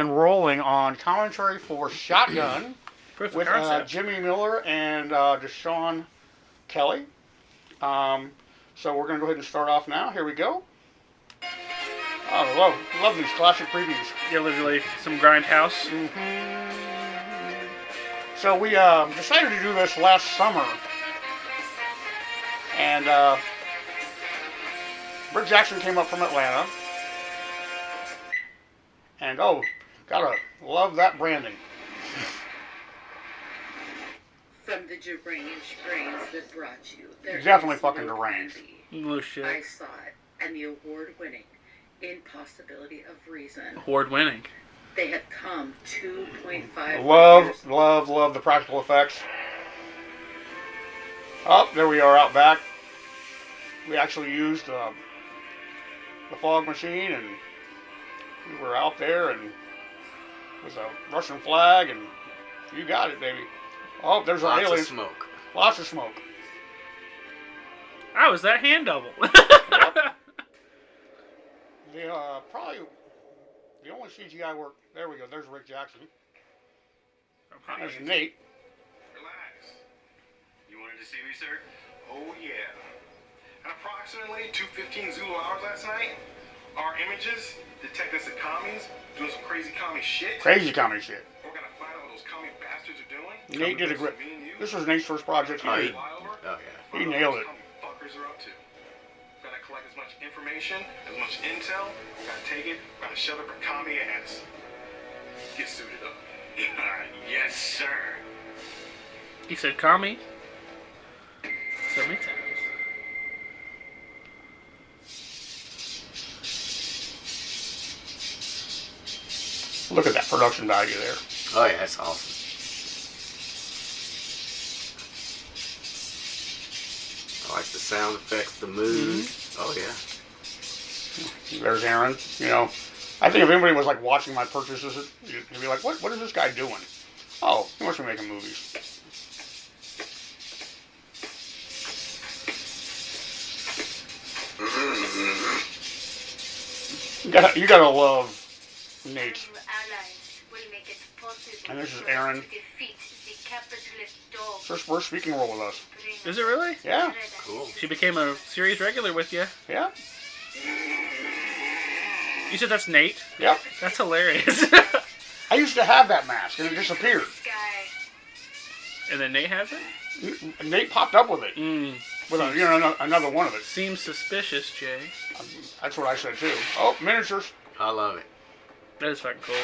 and rolling on commentary for Shotgun with Jimmy Miller and Dashawn Kelly. So we're going to go ahead and start off now. Here we go. Oh, love these classic previews. Yeah, literally some grindhouse. So we decided to do this last summer, and Rick Jackson came up from Atlanta, and gotta love that branding. From the deranged brains that brought you, there definitely is fucking no deranged. No shit. I saw it, and the award-winning Impossibility of Reason. Award-winning. They have come 2.5 Love the practical effects. Oh, there we are out back. We actually used the fog machine, and we were out there, and it was a Russian flag, and you got it, baby. Oh, there's an alien. Lots of smoke. Lots of smoke. Oh, is that hand double? Yep. Probably the only CGI work. There we go. There's Rick Jackson. There's Nate. Relax. You wanted to see me, sir? Oh, yeah. At approximately 2:15 Zulu hours last night, our images detected some commies doing some crazy commie shit. Crazy commie shit. We're gonna find out what those commie bastards are doing. Nate did a great. This was Nate's first project. Oh, He nailed it. Fuckers are up to. Gotta collect as much information, as much intel. Gotta take it. Gotta shove it for commie ass. Get suited up. Yes, sir. He said, "Commie." So many times. Look at that production value there. Oh yeah, that's awesome. I like the sound effects, the mood. Oh yeah. There's Aaron. You know, I think if anybody was like watching my purchases, you'd be like, what is this guy doing? Oh, he must be making movies. You gotta love Nate. And this is Aaron. It's her first speaking role with us. Is it really? Yeah. Cool. She became a series regular with you. Yeah. You said that's Nate? Yep. That's hilarious. I used to have that mask, and it disappeared. And then Nate has it? Nate popped up with it. With another one of it. Seems suspicious, Jay. That's what I said too. Oh, miniatures. I love it. That is fucking cool.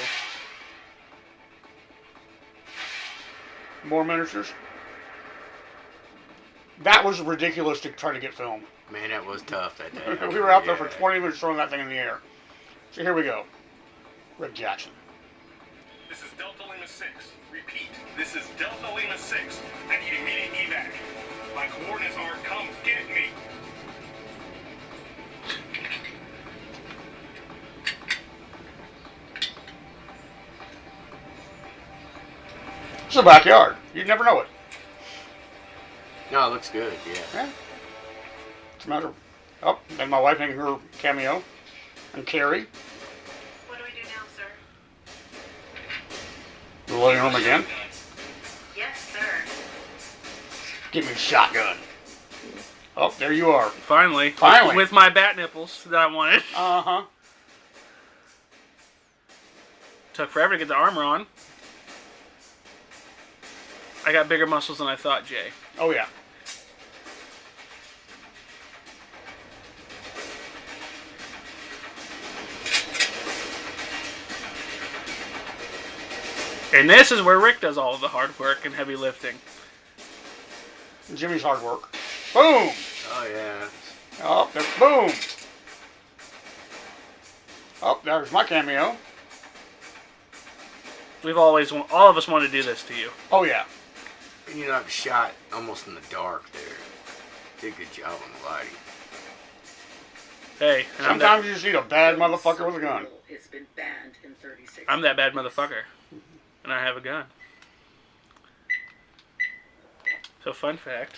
More miniatures. That was ridiculous to try to get filmed. Man, that was tough that day. We were out there for 20 minutes throwing that thing in the air. So here we go. Rick Jackson. This is Delta Lima 6. Repeat, this is Delta Lima 6. I need immediate evac. My coordinates are come get me. It's a backyard. You'd never know it. No, it looks good, Yeah. It's a matter of... Oh, and my wife making her cameo. And Carrie. What do we do now, sir? The living room again. Yes, sir. Give me the shotgun. Oh, there you are. Finally. Finally. With my bat nipples that I wanted. Uh-huh. Took forever to get the armor on. I got bigger muscles than I thought, Jay. Oh, yeah. And this is where Rick does all of the hard work and heavy lifting. Jimmy's hard work. Boom! Oh yeah. Oh, boom! Oh, there's my cameo. All of us want to do this to you. Oh, yeah. And you know, I've shot almost in the dark there. Did a good job on the lighting. Hey, and sometimes you just need a bad motherfucker with a gun. It's been banned in 36. I'm that bad motherfucker. And I have a gun. So fun fact,